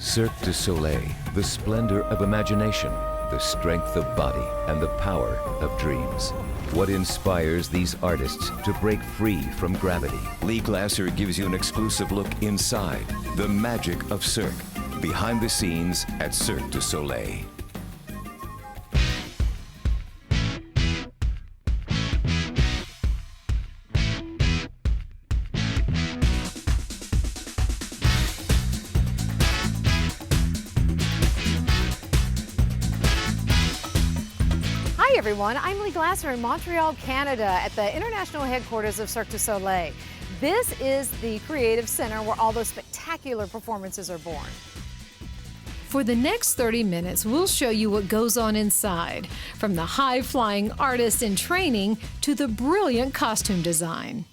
Cirque du Soleil, the splendor of imagination, the strength of body, and the power of dreams. What inspires these artists to break free from gravity? Lee Glasser gives you an exclusive look inside the Magic of Cirque, behind the scenes at Cirque du Soleil. Hi everyone, I'm Lee Glasser in Montreal, Canada at the international headquarters of Cirque du Soleil. This is the creative center where all those spectacular performances are born. For the next 30 minutes, we'll show you what goes on inside, from the high-flying artists in training to the brilliant costume design.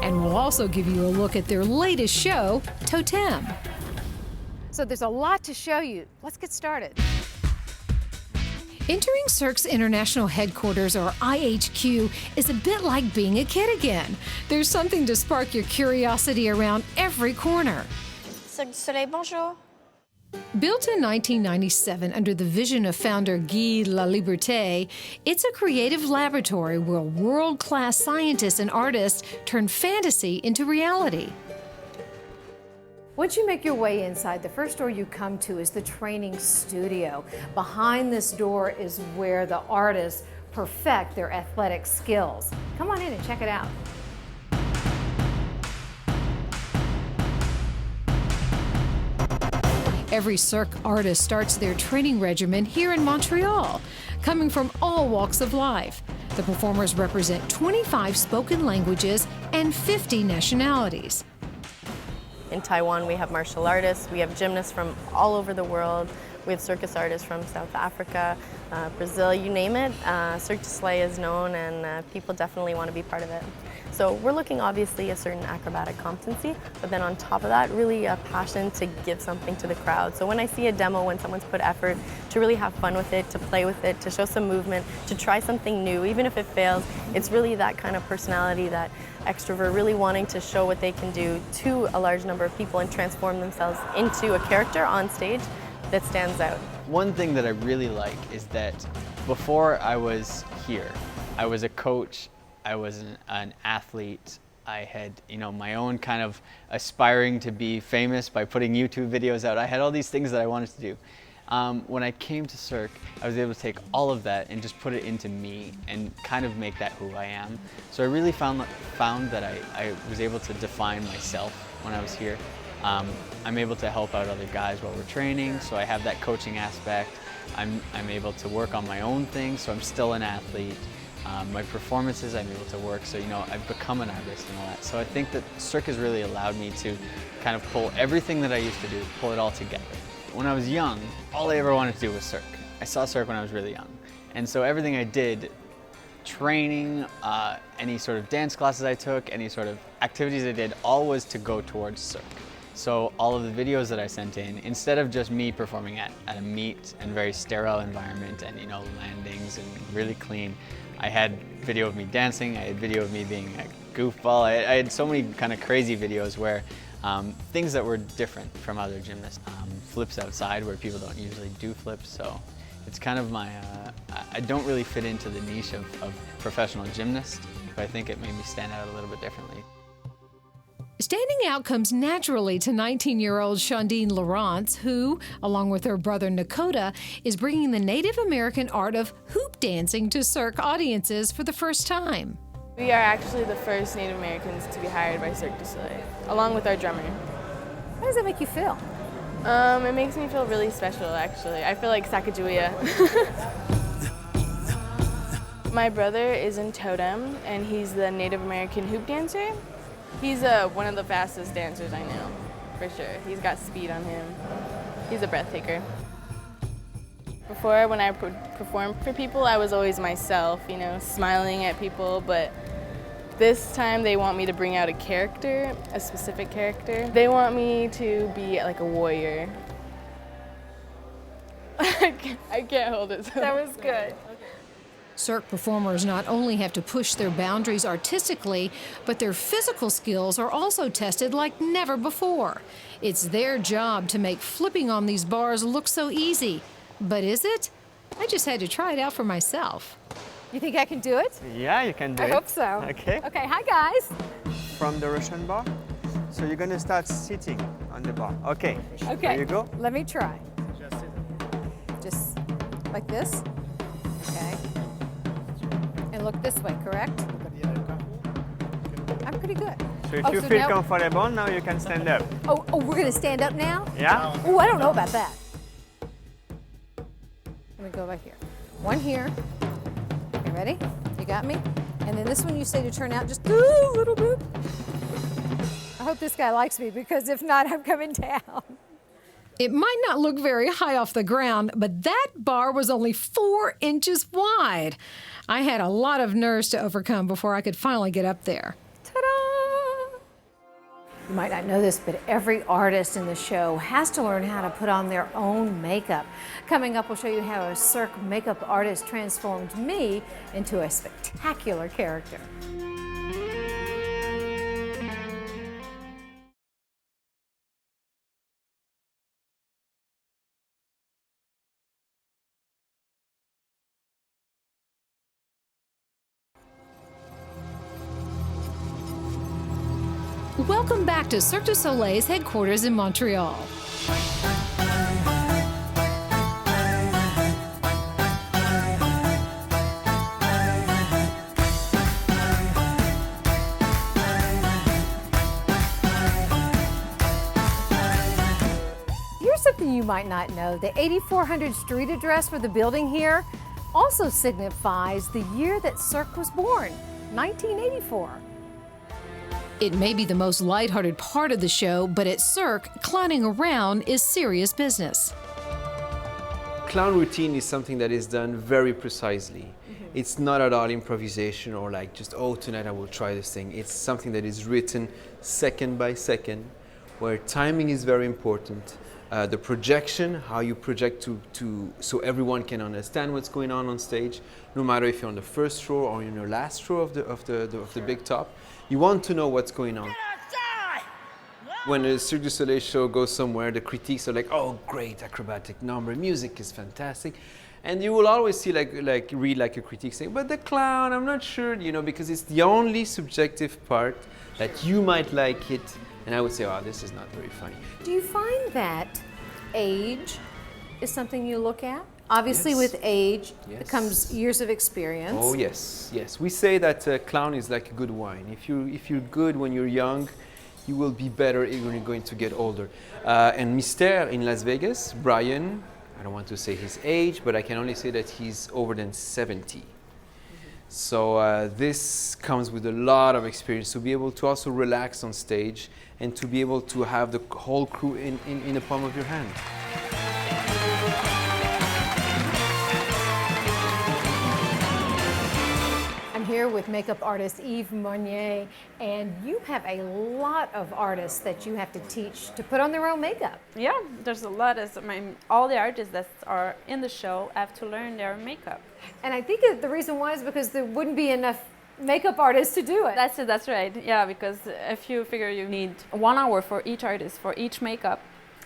And we'll also give you a look at their latest show, Totem. So there's a lot to show you. Let's get started. Entering Cirque's international headquarters, or IHQ, is a bit like being a kid again. There's something to spark your curiosity around every corner. Cirque du Soleil, bonjour. Built in 1997 under the vision of founder Guy Laliberté, it's a creative laboratory where world-class scientists and artists turn fantasy into reality. Once you make your way inside, the first door you come to is the training studio. Behind this door is where the artists perfect their athletic skills. Come on in and check it out. Every Cirque artist starts their training regimen here in Montreal, coming from all walks of life. The performers represent 25 spoken languages and 50 nationalities. In Taiwan, we have martial artists, we have gymnasts from all over the world, we have circus artists from South Africa, Brazil, you name it. Cirque du Soleil is known and people definitely want to be part of it. So we're looking obviously a certain acrobatic competency, but then on top of that, really a passion to give something to the crowd. So when I see a demo, when someone's put effort to really have fun with it, to play with it, to show some movement, to try something new, even if it fails, it's really that kind of personality, that extrovert, really wanting to show what they can do to a large number of people and transform themselves into a character on stage that stands out. One thing that I really like is that before I was here, I was a coach, I was an athlete, I had, my own kind of aspiring to be famous by putting YouTube videos out. I had all these things that I wanted to do. When I came to Cirque, I was able to take all of that and just put it into me and kind of make that who I am. So I really found that I was able to define myself when I was here. I'm able to help out other guys while we're training, so I have that coaching aspect. I'm able to work on my own things, so I'm still an athlete. My performances, I'm able to work, so I've become an artist and all that. So I think that Cirque has really allowed me to kind of pull everything that I used to do, pull it all together. When I was young, all I ever wanted to do was Cirque. I saw Cirque when I was really young. And so everything I did, training, any sort of dance classes I took, any sort of activities I did, all was to go towards Cirque. So all of the videos that I sent in, instead of just me performing at a meet and very sterile environment and landings and really clean, I had video of me dancing, I had video of me being a goofball. I had so many kind of crazy videos where things that were different from other gymnasts. Flips outside where people don't usually do flips, so it's kind of my, I don't really fit into the niche of professional gymnast, but I think it made me stand out a little bit differently. Standing out comes naturally to 19-year-old Shondine Lawrence, who, along with her brother Nakota, is bringing the Native American art of hoop dancing to Cirque audiences for the first time. We are actually the first Native Americans to be hired by Cirque du Soleil, along with our drummer. How does that make you feel? It makes me feel really special, actually. I feel like Sacagawea. My brother is in Totem, and he's the Native American hoop dancer. He's one of the fastest dancers I know, for sure. He's got speed on him. He's a breath taker. Before, when I performed for people, I was always myself, smiling at people, but this time they want me to bring out a character, a specific character. They want me to be like a warrior. I can't hold it. That was good. Cirque performers not only have to push their boundaries artistically, but their physical skills are also tested like never before. It's their job to make flipping on these bars look so easy. But is it? I just had to try it out for myself. You think I can do it? Yeah, you can do it. I hope so. Okay. Okay, hi guys. From the Russian bar. So you're gonna start sitting on the bar. Okay. Okay. There you go. Let me try. Just like this. Okay. And look this way, correct? I'm pretty good. So if Oh, you so feel now- comfortable, now you can stand up. Oh, we're gonna stand up now? Yeah? Oh, I don't know about that. Let me go back here. One here. Okay, ready? You got me? And then this one you say to turn out just a little bit. I hope this guy likes me because if not, I'm coming down. It might not look very high off the ground, but that bar was only 4 inches wide. I had a lot of nerves to overcome before I could finally get up there. Ta-da! You might not know this, but every artist in the show has to learn how to put on their own makeup. Coming up, we'll show you how a Cirque makeup artist transformed me into a spectacular character. Welcome back to Cirque du Soleil's headquarters in Montreal. Here's something you might not know. The 8400 street address for the building here also signifies the year that Cirque was born, 1984. It may be the most lighthearted part of the show, but at Cirque, clowning around is serious business. Clown routine is something that is done very precisely. It's not at all improvisation or like just, oh, tonight I will try this thing. It's something that is written second by second, where timing is very important. The projection, how you project so everyone can understand what's going on stage, no matter if you're on the first row or in the last row of the big top. You want to know what's going on. When a Cirque du Soleil show goes somewhere, the critiques are like, oh, great acrobatic number, music is fantastic. And you will always see read a critique saying, but the clown, I'm not sure, because it's the only subjective part that you might like it. And I would say, oh, this is not very funny. Do you find that age is something you look at? Obviously, Yes. with age Yes. comes years of experience. Oh yes, yes. We say that clown is like a good wine. If you're good when you're young, you will be better when you're going to get older. And Mystère in Las Vegas, Brian, I don't want to say his age, but I can only say that he's over than 70. So this comes with a lot of experience to be able to also relax on stage and to be able to have the whole crew in the palm of your hand. I'm here with makeup artist Yves Monnier, and you have a lot of artists that you have to teach to put on their own makeup. Yeah, there's a lot. All the artists that are in the show have to learn their makeup. And I think that the reason why is because there wouldn't be enough makeup artists to do it. That's it, that's right. Yeah, because if you figure you need 1 hour for each artist, for each makeup,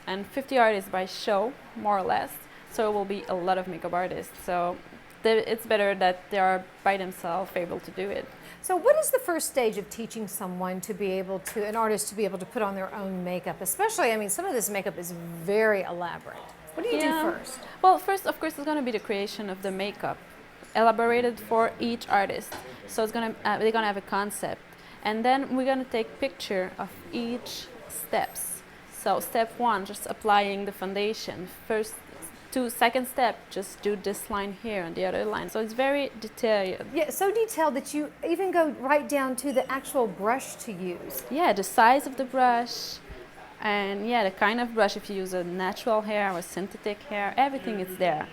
and 50 artists by show, more or less, so it will be a lot of makeup artists. So it's better that they are by themselves able to do it. So what is the first stage of teaching someone to be able to, an artist to be able to put on their own makeup? Especially, I mean, some of this makeup is very elaborate. What do you do first? Well, first, of course, it's going to be the creation of the makeup, elaborated for each artist. So it's they're going to have a concept. And then we're going to take picture of each steps. So step 1, just applying the foundation. Second step, just do this line here and the other line. So it's very detailed. Yeah, so detailed that you even go right down to the actual brush to use. Yeah, the size of the brush, and yeah, the kind of brush, if you use a natural hair or synthetic hair, everything is there.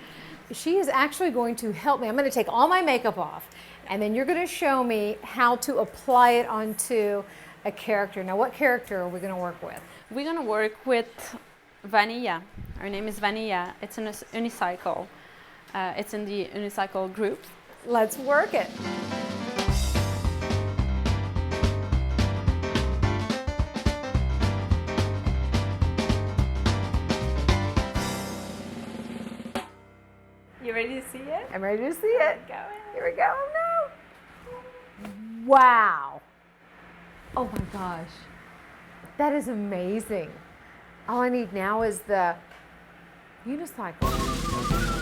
She is actually going to help me. I'm going to take all my makeup off, and then you're going to show me how to apply it onto a character. Now, what character are we going to work with? We're gonna work with Vanilla. Her name is Vanilla. It's an unicycle. It's in the unicycle group. Let's work it. You ready to see it? I'm ready to see it. Here we go. Oh, no. Wow. Oh my gosh. That is amazing. All I need now is the unicycle.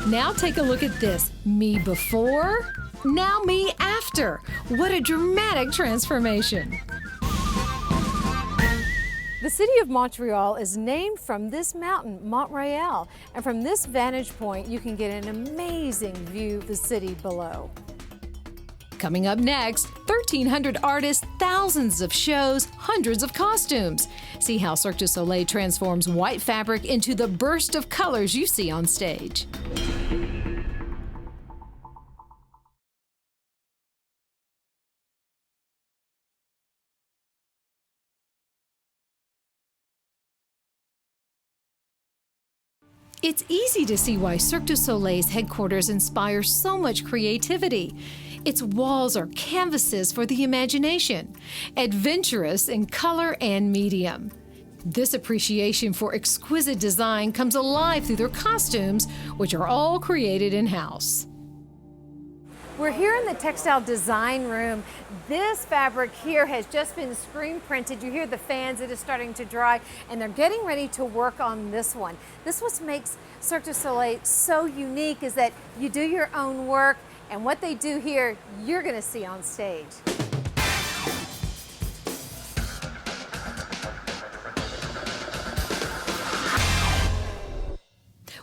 Now take a look at this. Me before, now me after. What a dramatic transformation. The city of Montreal is named from this mountain, Mont Royal, and from this vantage point, you can get an amazing view of the city below. Coming up next, 1,300 artists, thousands of shows, hundreds of costumes. See how Cirque du Soleil transforms white fabric into the burst of colors you see on stage. It's easy to see why Cirque du Soleil's headquarters inspire so much creativity. Its walls are canvases for the imagination, adventurous in color and medium. This appreciation for exquisite design comes alive through their costumes, which are all created in-house. We're here in the textile design room. This fabric here has just been screen printed. You hear the fans, it is starting to dry, and they're getting ready to work on this one. This what makes Cirque du Soleil so unique is that you do your own work, and what they do here, you're gonna see on stage.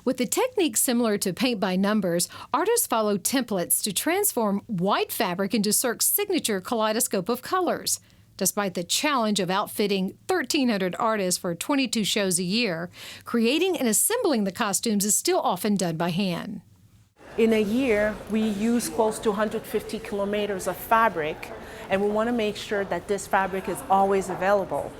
With a technique similar to paint by numbers, artists follow templates to transform white fabric into Cirque's signature kaleidoscope of colors. Despite the challenge of outfitting 1,300 artists for 22 shows a year, creating and assembling the costumes is still often done by hand. In a year, we use close to 150 kilometers of fabric, and we want to make sure that this fabric is always available.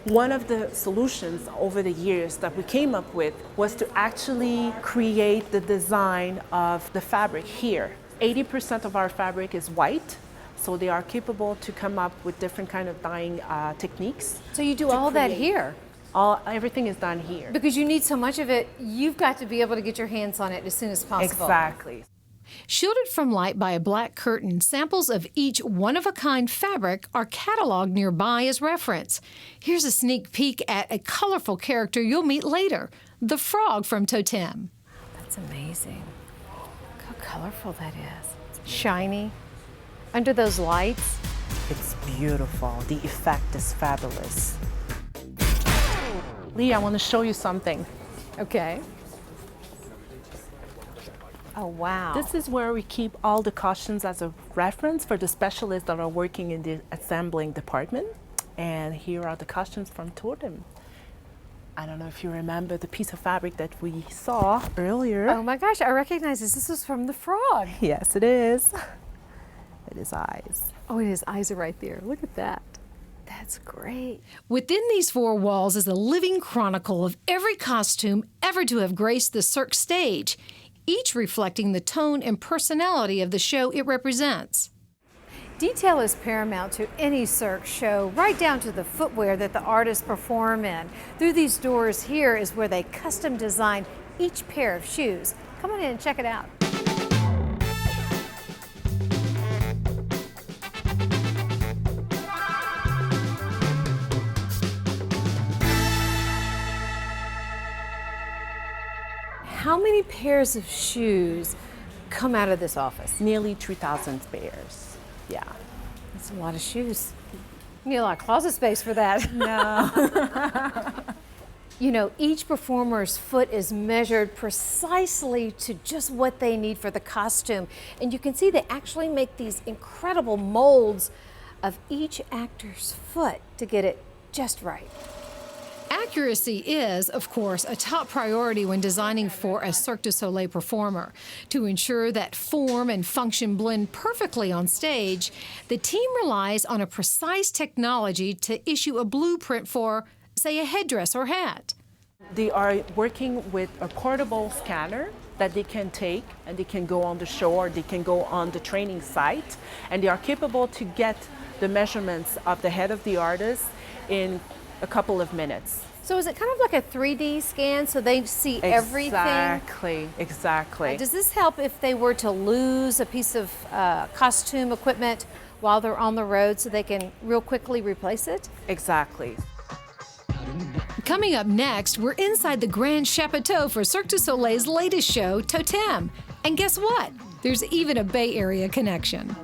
One of the solutions over the years that we came up with was to actually create the design of the fabric here. 80% of our fabric is white, so they are capable to come up with different kind of dyeing techniques. So you do all that here? Everything is done here. Because you need so much of it, you've got to be able to get your hands on it as soon as possible. Exactly. Shielded from light by a black curtain, samples of each one-of-a-kind fabric are cataloged nearby as reference. Here's a sneak peek at a colorful character you'll meet later, the frog from Totem. That's amazing. Look how colorful that is. It's shiny. Under those lights. It's beautiful. The effect is fabulous. Lee, I want to show you something. Okay. Oh, wow. This is where we keep all the costumes as a reference for the specialists that are working in the assembling department. And here are the costumes from Totem. I don't know if you remember the piece of fabric that we saw earlier. Oh my gosh, I recognize this. This is from the frog. Yes, it is. It is eyes. Oh, his eyes are right there. Look at that. That's great. Within these four walls is a living chronicle of every costume ever to have graced the Cirque stage, each reflecting the tone and personality of the show it represents. Detail is paramount to any Cirque show, right down to the footwear that the artists perform in. Through these doors here is where they custom design each pair of shoes. Come on in and check it out. How many pairs of shoes come out of this office? Nearly 3,000 pairs. Yeah. That's a lot of shoes. You need a lot of closet space for that. No. You know, each performer's foot is measured precisely to just what they need for the costume. And you can see they actually make these incredible molds of each actor's foot to get it just right. Accuracy is, of course, a top priority when designing for a Cirque du Soleil performer. To ensure that form and function blend perfectly on stage, the team relies on a precise technology to issue a blueprint for, say, a headdress or hat. They are working with a portable scanner that they can take and they can go on the show or they can go on the training site, and they are capable to get the measurements of the head of the artist in a couple of minutes. So is it kind of like a 3D scan so they see everything? Exactly. Does this help if they were to lose a piece of costume equipment while they're on the road so they can real quickly replace it? Exactly. Coming up next, we're inside the Grand Chapiteau for Cirque du Soleil's latest show, Totem. And guess what? There's even a Bay Area connection.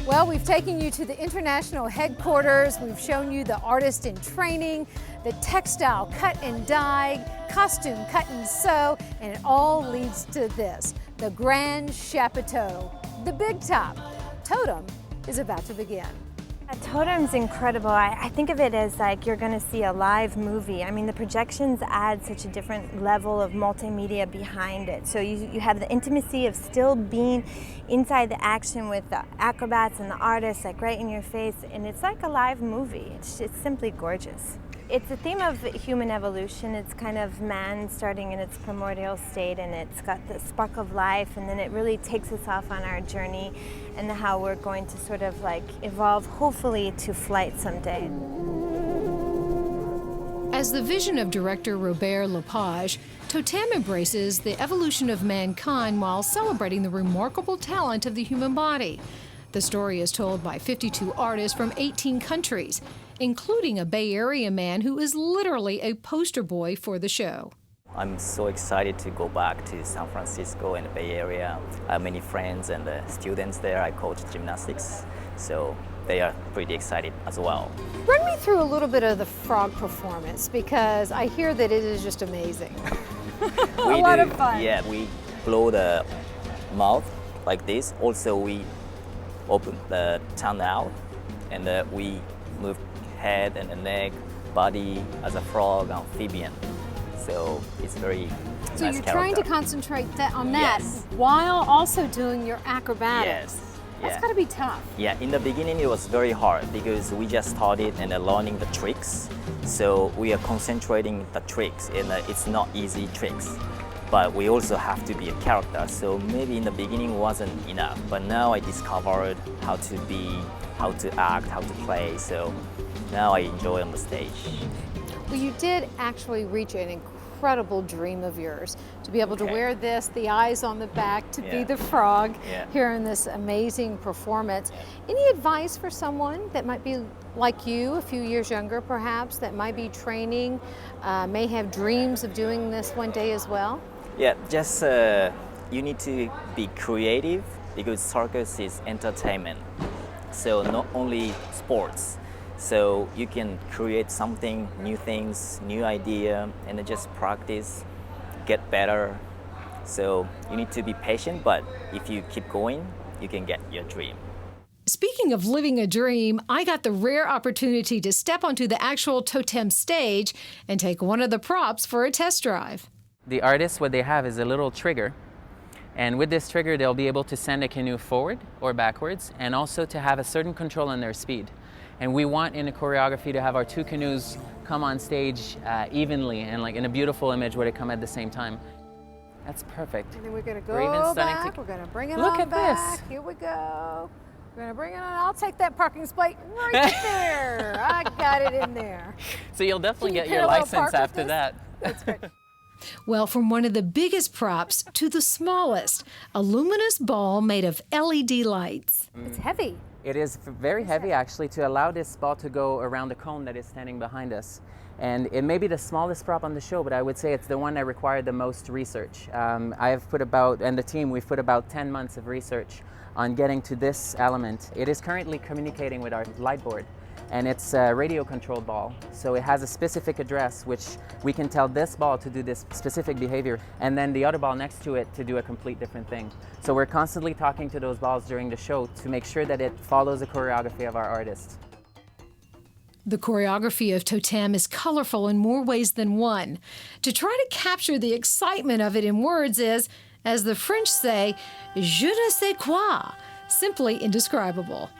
Well, we've taken you to the international headquarters. We've shown you the artist in training, the textile cut and dye, costume cut and sew, and it all leads to this, the Grand Chapiteau, the big top. Totem is about to begin. Totem's incredible. I think of it as like you're going to see a live movie. I mean, the projections add such a different level of multimedia behind it. So you have the intimacy of still being inside the action with the acrobats and the artists like right in your face, and it's like a live movie. It's simply gorgeous. It's a theme of human evolution. It's kind of man starting in its primordial state, and it's got the spark of life, and then it really takes us off on our journey and how we're going to sort of like evolve, hopefully, to flight someday. As the vision of director Robert Lepage, Totem embraces the evolution of mankind while celebrating the remarkable talent of the human body. The story is told by 52 artists from 18 countries, including a Bay Area man who is literally a poster boy for the show. I'm so excited to go back to San Francisco and the Bay Area. I have many friends and students there. I coach gymnastics, so they are pretty excited as well. Run me through a little bit of the frog performance, because I hear that it is just amazing. A lot of fun. Yeah, we blow the mouth like this. Also, we open the tongue out, and we move head and the neck, body as a frog, amphibian. So it's very So nice you're character. trying to concentrate on that Yes. while also doing your acrobatics. Yes. That's Yeah. got to be tough. Yeah, in the beginning it was very hard because we just started and learning the tricks. So we are concentrating the tricks, and it's not easy tricks. But we also have to be a character. So maybe in the beginning wasn't enough. But now I discovered how to be, how to act, how to play. So now I enjoy on the stage. Well, you did actually reach an incredible dream of yours, to be able to wear this, the eyes on the back, to be the frog here in this amazing performance. Any advice for someone that might be like you, a few years younger perhaps, that might be training, may have dreams of doing this one day as well? Yeah, just you need to be creative, because circus is entertainment. So not only sports. So you can create something, new things, new idea, and then just practice, get better. So you need to be patient, but if you keep going, you can get your dream. Speaking of living a dream, I got the rare opportunity to step onto the actual Totem stage and take one of the props for a test drive. The artists, what they have is a little trigger. And with this trigger, they'll be able to send a canoe forward or backwards, and also to have a certain control on their speed. And we want in a choreography to have our two canoes come on stage evenly and like in a beautiful image where they come at the same time. That's perfect. And then we're going to We're even go starting back, to- we're going to bring it Look on at back. this. Here we go. We're going to bring it on. I'll take that parking spike right there. I got it in there. So you'll definitely Can you get your parallel license park with after this? that. That's great. Well, from one of the biggest props to the smallest, a luminous ball made of LED lights. It's heavy. It is very heavy actually to allow this ball to go around the cone that is standing behind us. And it may be the smallest prop on the show, but I would say it's the one that required the most research. I have put about, and the team, we've put about 10 months of research on getting to this element. It is currently communicating with our light board, and it's a radio controlled ball. So it has a specific address, which we can tell this ball to do this specific behavior, and then the other ball next to it to do a complete different thing. So we're constantly talking to those balls during the show to make sure that it follows the choreography of our artists. The choreography of Totem is colorful in more ways than one. To try to capture the excitement of it in words is, as the French say, je ne sais quoi, simply indescribable.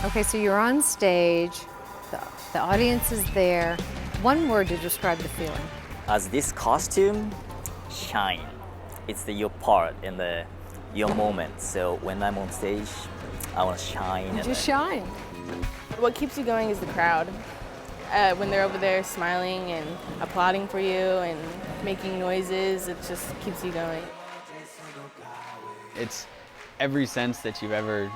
Okay, so you're on stage, the audience is there. One word to describe the feeling. As this costume, shine. It's your part in your moment. So when I'm on stage, I want to shine. Just shine. What keeps you going is the crowd. When they're over there smiling and applauding for you and making noises, it just keeps you going. It's every sense that you've ever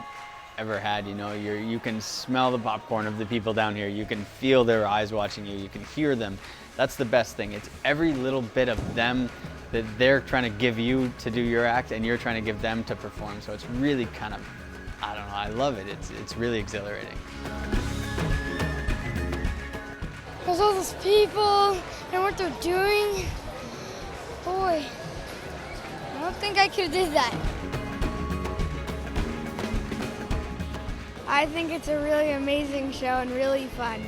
had, you know. You can smell the popcorn of the people down here, you can feel their eyes watching you, you can hear them. That's the best thing. It's every little bit of them that they're trying to give you to do your act and you're trying to give them to perform. So it's really kind of, I don't know, I love it. It's really exhilarating. Because all those people and what they're doing, boy, I don't think I could have did that. I think it's a really amazing show and really fun.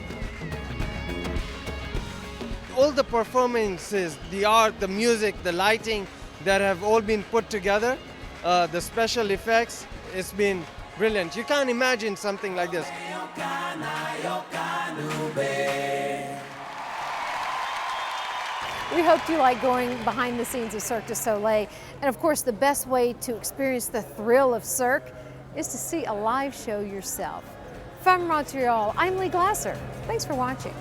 All the performances, the art, the music, the lighting that have all been put together, the special effects, it's been brilliant. You can't imagine something like this. We hoped you like going behind the scenes of Cirque du Soleil. And of course, the best way to experience the thrill of Cirque is to see a live show yourself. From Montreal, I'm Lee Glasser. Thanks for watching.